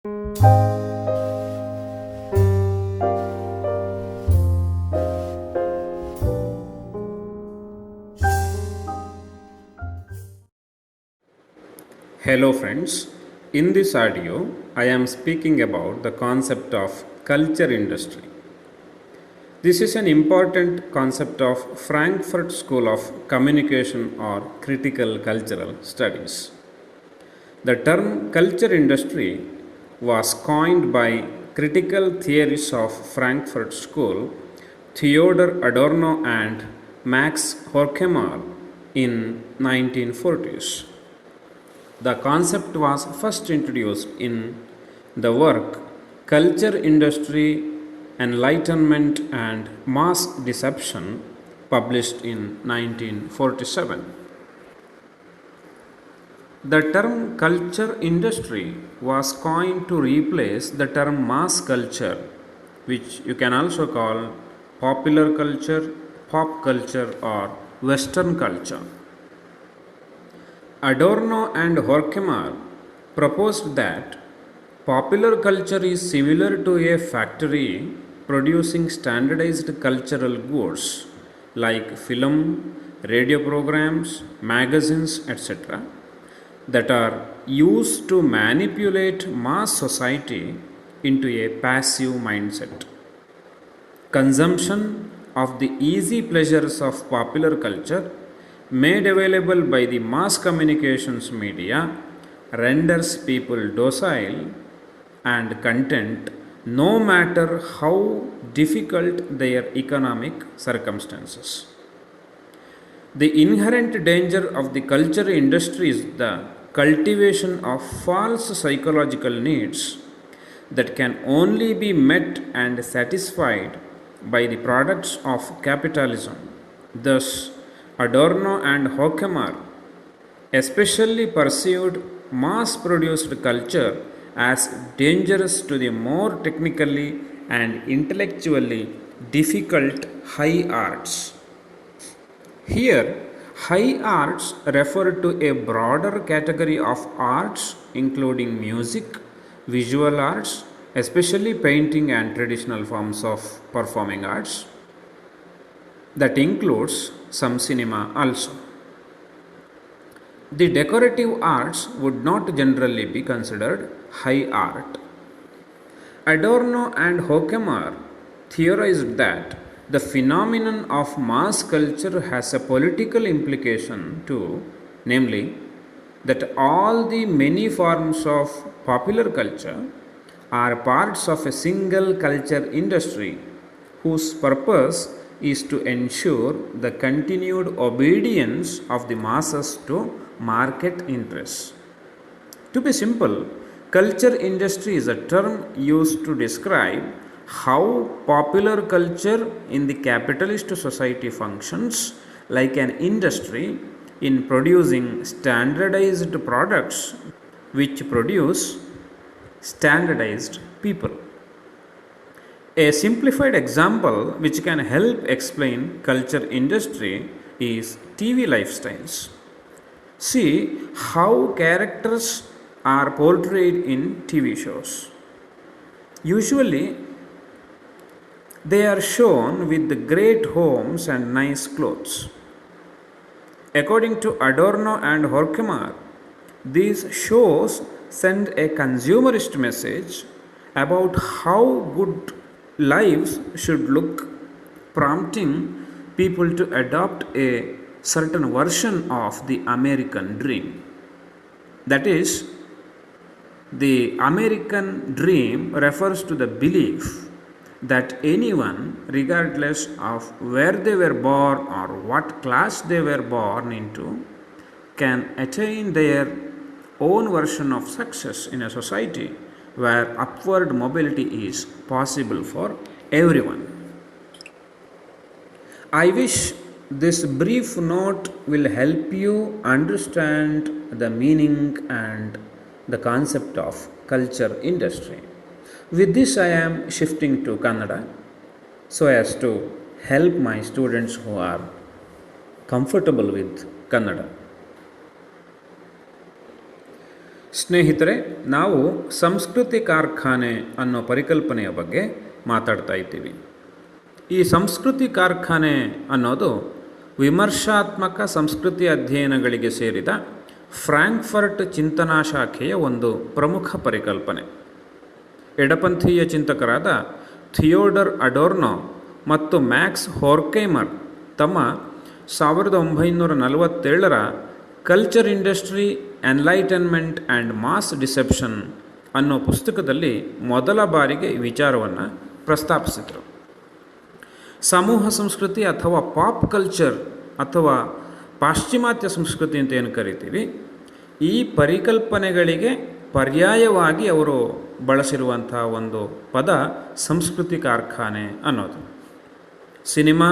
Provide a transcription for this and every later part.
Hello friends, in this audio I am speaking about the concept of culture industry. This is an important concept of Frankfurt School of Communication or Critical Cultural Studies. The term culture industry was coined by critical theorists of Frankfurt School, Theodor Adorno and Max Horkheimer in 1940s. The concept was first introduced in the work Culture Industry, Enlightenment and Mass Deception, published in 1947. The term culture industry was coined to replace the term mass culture, which you can also call popular culture, pop culture, or Western culture. Adorno and Horkheimer proposed that popular culture is similar to a factory producing standardized cultural goods like film, radio programs, magazines, etc., that are used to manipulate mass society into a passive mindset. Consumption of the easy pleasures of popular culture made available by the mass communications media renders people docile and content no matter how difficult their economic circumstances. The inherent danger of the culture industry is the cultivation of false psychological needs that can only be met and satisfied by the products of capitalism. Thus, Adorno and Horkheimer especially perceived mass produced culture as dangerous to the more technically and intellectually difficult high arts. Here, high arts refer to a broader category of arts including music, visual arts, especially painting and traditional forms of performing arts. That includes some cinema also. The decorative arts would not generally be considered high art. Adorno and Horkheimer theorized that the phenomenon of mass culture has a political implication too, namely, that all the many forms of popular culture are parts of a single culture industry whose purpose is to ensure the continued obedience of the masses to market interests. To be simple, culture industry is a term used to describe how popular culture in the capitalist society functions like an industry in producing standardized products which produce standardized people. A simplified example which can help explain culture industry is TV lifestyles. See how characters are portrayed in TV shows. Usually, they are shown with great homes and nice clothes. According to Adorno and Horkheimer, these shows send a consumerist message about how good lives should look, prompting people to adopt a certain version of the American dream. That is, the American dream refers to the belief that anyone, regardless of where they were born or what class they were born into, can attain their own version of success in a society where upward mobility is possible for everyone. I wish this brief note will help you understand the meaning and the concept of culture industry. With this, I am shifting to Kannada so as to help my students who are comfortable with Kannada. ಸ್ನೇಹಿತರೆ, ನಾವು ಸಂಸ್ಕೃತಿ ಕಾರ್ಖಾನೆ ಅನ್ನೋ ಪರಿಕಲ್ಪನೆಯ ಬಗ್ಗೆ ಮಾತಾಡ್ತಾ ಇದ್ದೀವಿ. ಈ ಸಂಸ್ಕೃತಿ ಕಾರ್ಖಾನೆ ಅನ್ನೋದು ವಿಮರ್ಶಾತ್ಮಕ ಸಂಸ್ಕೃತಿ ಅಧ್ಯಯನಗಳಿಗೆ ಸೇರಿದ ಫ್ರಾಂಕ್ಫರ್ಟ್ ಚಿಂತನಾ ಶಾಖೆಯ ಒಂದು ಪ್ರಮುಖ ಪರಿಕಲ್ಪನೆ. ಎಡಪಂಥೀಯ ಚಿಂತಕರಾದ ಥಿಯೋಡರ್ ಅಡೋರ್ನೋ ಮತ್ತು ಮ್ಯಾಕ್ಸ್ ಹೋರ್ಕೈಮರ್ ತಮ್ಮ 1947ರ culture industry, enlightenment and mass deception ಅನ್ನೋ ಪುಸ್ತಕದಲ್ಲಿ ಮೊದಲ ಬಾರಿಗೆ ಈ ವಿಚಾರವನ್ನು ಪ್ರಸ್ತಾಪಿಸಿದರು. ಸಮೂಹ ಸಂಸ್ಕೃತಿ ಅಥವಾ ಪಾಪ್ ಕಲ್ಚರ್ ಅಥವಾ ಪಾಶ್ಚಿಮಾತ್ಯ ಸಂಸ್ಕೃತಿ ಅಂತ ಏನು ಕರಿತೀವಿ, ಈ ಪರಿಕಲ್ಪನೆಗಳಿಗೆ ಪರ್ಯಾಯವಾಗಿ ಅವರು ಬಳಸಿರುವಂಥ ಒಂದು ಪದ ಸಂಸ್ಕೃತಿ ಕಾರ್ಖಾನೆ ಅನ್ನೋದು. ಸಿನಿಮಾ,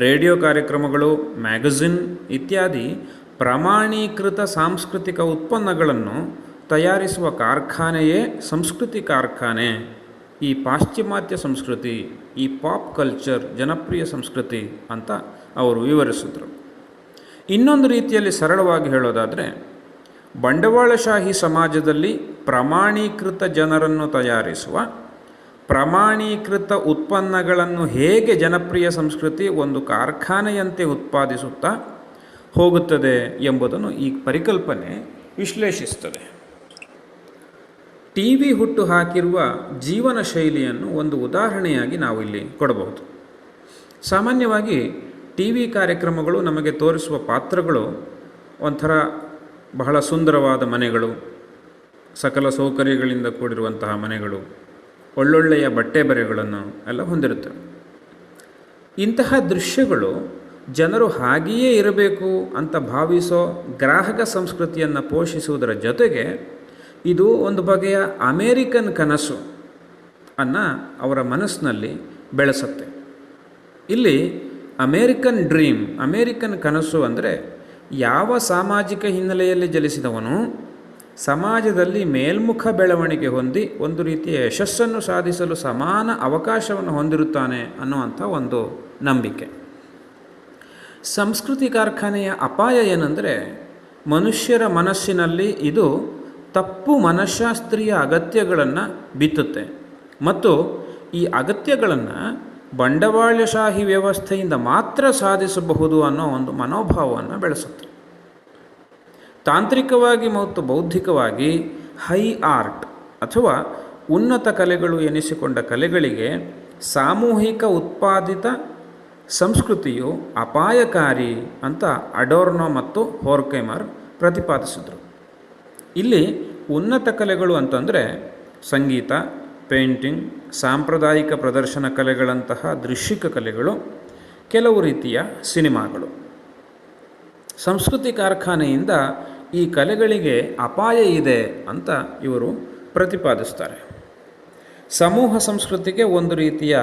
ರೇಡಿಯೋ ಕಾರ್ಯಕ್ರಮಗಳು, ಮ್ಯಾಗಝಿನ್ ಇತ್ಯಾದಿ ಪ್ರಮಾಣೀಕೃತ ಸಾಂಸ್ಕೃತಿಕ ಉತ್ಪನ್ನಗಳನ್ನು ತಯಾರಿಸುವ ಕಾರ್ಖಾನೆಯೇ ಸಂಸ್ಕೃತಿ ಕಾರ್ಖಾನೆ. ಈ ಪಾಶ್ಚಿಮಾತ್ಯ ಸಂಸ್ಕೃತಿ, ಈ ಪಾಪ್ ಕಲ್ಚರ್, ಜನಪ್ರಿಯ ಸಂಸ್ಕೃತಿ ಅಂತ ಅವರು ವಿವರಿಸಿದರು. ಇನ್ನೊಂದು ರೀತಿಯಲ್ಲಿ ಸರಳವಾಗಿ ಹೇಳೋದಾದರೆ, ಬಂಡವಾಳಶಾಹಿ ಸಮಾಜದಲ್ಲಿ ಪ್ರಮಾಣೀಕೃತ ಜನರನ್ನು ತಯಾರಿಸುವ ಪ್ರಮಾಣೀಕೃತ ಉತ್ಪನ್ನಗಳನ್ನು ಹೇಗೆ ಜನಪ್ರಿಯ ಸಂಸ್ಕೃತಿ ಒಂದು ಕಾರ್ಖಾನೆಯಂತೆ ಉತ್ಪಾದಿಸುತ್ತಾ ಹೋಗುತ್ತದೆ ಎಂಬುದನ್ನು ಈ ಪರಿಕಲ್ಪನೆ ವಿಶ್ಲೇಷಿಸುತ್ತದೆ. ಟಿವಿ ಹುಟ್ಟು ಹಾಕಿರುವ ಜೀವನ ಶೈಲಿಯನ್ನು ಒಂದು ಉದಾಹರಣೆಯಾಗಿ ನಾವು ಇಲ್ಲಿ ಕೊಡಬಹುದು. ಸಾಮಾನ್ಯವಾಗಿ ಟಿವಿ ಕಾರ್ಯಕ್ರಮಗಳು ನಮಗೆ ತೋರಿಸುವ ಪಾತ್ರಗಳು ಒಂಥರ ಬಹಳ ಸುಂದರವಾದ ಮನೆಗಳು, ಸಕಲ ಸೌಕರ್ಯಗಳಿಂದ ಕೂಡಿರುವಂತಹ ಮನೆಗಳು, ಒಳ್ಳೊಳ್ಳೆಯ ಬಟ್ಟೆ ಬರೆಗಳನ್ನು ಎಲ್ಲ ಹೊಂದಿರುತ್ತವೆ. ಇಂತಹ ದೃಶ್ಯಗಳು ಜನರು ಹಾಗೆಯೇ ಇರಬೇಕು ಅಂತ ಭಾವಿಸೋ ಗ್ರಾಹಕ ಸಂಸ್ಕೃತಿಯನ್ನು ಪೋಷಿಸುವುದರ ಜೊತೆಗೆ ಇದು ಒಂದು ಬಗೆಯ ಅಮೇರಿಕನ್ ಕನಸು ಅನ್ನು ಅವರ ಮನಸ್ಸಿನಲ್ಲಿ ಬೆಳೆಸುತ್ತೆ. ಇಲ್ಲಿ ಅಮೇರಿಕನ್ ಡ್ರೀಮ್, ಅಮೇರಿಕನ್ ಕನಸು ಅಂದರೆ ಯಾವ ಸಾಮಾಜಿಕ ಹಿನ್ನೆಲೆಯಲ್ಲಿ ಜನಿಸಿದವನು ಸಮಾಜದಲ್ಲಿ ಮೇಲ್ಮುಖ ಬೆಳವಣಿಗೆ ಹೊಂದಿ ಒಂದು ರೀತಿಯ ಯಶಸ್ಸನ್ನು ಸಾಧಿಸಲು ಸಮಾನ ಅವಕಾಶವನ್ನು ಹೊಂದಿರುತ್ತಾನೆ ಅನ್ನುವಂಥ ಒಂದು ನಂಬಿಕೆ. ಸಂಸ್ಕೃತಿ ಕಾರ್ಖಾನೆಯ ಅಪಾಯ ಏನೆಂದರೆ, ಮನುಷ್ಯರ ಮನಸ್ಸಿನಲ್ಲಿ ಇದು ತಪ್ಪು ಮನಃಶಾಸ್ತ್ರೀಯ ಅಗತ್ಯಗಳನ್ನು ಬಿತ್ತುತ್ತೆ ಮತ್ತು ಈ ಅಗತ್ಯಗಳನ್ನು ಬಂಡವಾಳಶಾಹಿ ವ್ಯವಸ್ಥೆಯಿಂದ ಮಾತ್ರ ಸಾಧಿಸಬಹುದು ಅನ್ನೋ ಒಂದು ಮನೋಭಾವವನ್ನು ಬೆಳೆಸುತ್ತೆ. ತಾಂತ್ರಿಕವಾಗಿ ಮತ್ತು ಬೌದ್ಧಿಕವಾಗಿ ಹೈ ಆರ್ಟ್ ಅಥವಾ ಉನ್ನತ ಕಲೆಗಳು ಎನಿಸಿಕೊಂಡ ಕಲೆಗಳಿಗೆ ಸಾಮೂಹಿಕ ಉತ್ಪಾದಿತ ಸಂಸ್ಕೃತಿಯು ಅಪಾಯಕಾರಿ ಅಂತ ಅಡೋರ್ನೋ ಮತ್ತು ಹೋರ್ಕೈಮರ್ ಪ್ರತಿಪಾದಿಸಿದರು. ಇಲ್ಲಿ ಉನ್ನತ ಕಲೆಗಳು ಅಂತಂದರೆ ಸಂಗೀತ, ಪೇಂಟಿಂಗ್, ಸಾಂಪ್ರದಾಯಿಕ ಪ್ರದರ್ಶನ ಕಲೆಗಳಂತಹ ದೃಶ್ಯಿಕ ಕಲೆಗಳು, ಕೆಲವು ರೀತಿಯ ಸಿನಿಮಾಗಳು. ಸಂಸ್ಕೃತಿ ಕಾರ್ಖಾನೆಯಿಂದ ಈ ಕಲೆಗಳಿಗೆ ಅಪಾಯ ಇದೆ ಅಂತ ಇವರು ಪ್ರತಿಪಾದಿಸ್ತಾರೆ. ಸಮೂಹ ಸಂಸ್ಕೃತಿಗೆ ಒಂದು ರೀತಿಯ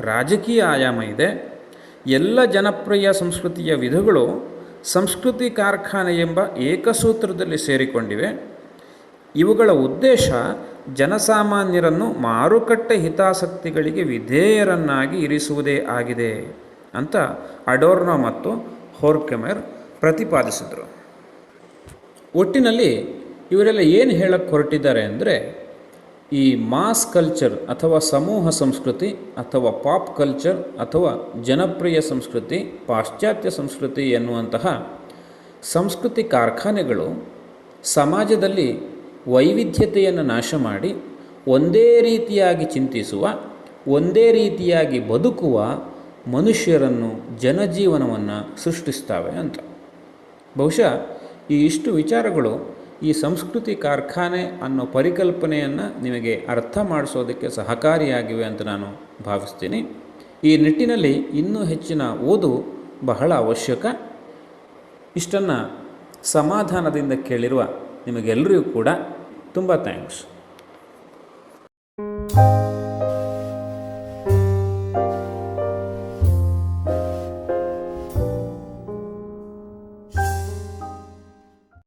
ರಾಜಕೀಯ ಆಯಾಮ ಇದೆ. ಎಲ್ಲ ಜನಪ್ರಿಯ ಸಂಸ್ಕೃತಿಯ ವಿಧಗಳು ಸಂಸ್ಕೃತಿ ಕಾರ್ಖಾನೆ ಎಂಬ ಏಕಸೂತ್ರದಲ್ಲಿ ಸೇರಿಕೊಂಡಿವೆ. ಇವುಗಳ ಉದ್ದೇಶ ಜನಸಾಮಾನ್ಯರನ್ನು ಮಾರುಕಟ್ಟೆ ಹಿತಾಸಕ್ತಿಗಳಿಗೆ ವಿಧೇಯರನ್ನಾಗಿ ಇರಿಸುವುದೇ ಆಗಿದೆ ಅಂತ ಅಡೋರ್ನೋ ಮತ್ತು ಹೋರ್ಕೈಮರ್ ಪ್ರತಿಪಾದಿಸಿದರು. ಒಟ್ಟಿನಲ್ಲಿ ಇವರೆಲ್ಲ ಏನು ಹೇಳಕ್ಕೆ ಹೊರಟಿದ್ದಾರೆ ಅಂದರೆ, ಈ ಮಾಸ್ ಕಲ್ಚರ್ ಅಥವಾ ಸಮೂಹ ಸಂಸ್ಕೃತಿ ಅಥವಾ ಪಾಪ್ ಕಲ್ಚರ್ ಅಥವಾ ಜನಪ್ರಿಯ ಸಂಸ್ಕೃತಿ, ಪಾಶ್ಚಾತ್ಯ ಸಂಸ್ಕೃತಿ ಎನ್ನುವಂತಹ ಸಂಸ್ಕೃತಿ ಕಾರ್ಖಾನೆಗಳು ಸಮಾಜದಲ್ಲಿ ವೈವಿಧ್ಯತೆಯನ್ನು ನಾಶ ಮಾಡಿ ಒಂದೇ ರೀತಿಯಾಗಿ ಚಿಂತಿಸುವ, ಒಂದೇ ರೀತಿಯಾಗಿ ಬದುಕುವ ಮನುಷ್ಯರನ್ನು, ಜನಜೀವನವನ್ನು ಸೃಷ್ಟಿಸ್ತವೆ ಅಂತ. ಬಹುಶಃ ಈ ಇಷ್ಟು ವಿಚಾರಗಳು ಈ ಸಂಸ್ಕೃತಿ ಕಾರ್ಖಾನೆ ಅನ್ನೋ ಪರಿಕಲ್ಪನೆಯನ್ನು ನಿಮಗೆ ಅರ್ಥ ಮಾಡಿಸೋದಕ್ಕೆ ಸಹಕಾರಿಯಾಗಿವೆ ಅಂತ ನಾನು ಭಾವಿಸ್ತೀನಿ. ಈ ನಿಟ್ಟಿನಲ್ಲಿ ಇನ್ನೂ ಹೆಚ್ಚಿನ ಓದು ಬಹಳ ಅವಶ್ಯಕ. ಇಷ್ಟನ್ನು ಸಮಾಧಾನದಿಂದ ಕೇಳಿರುವ ನಿಮಗೆಲ್ಲರಿಗೂ ಕೂಡ ತುಂಬ ಥ್ಯಾಂಕ್ಸ್.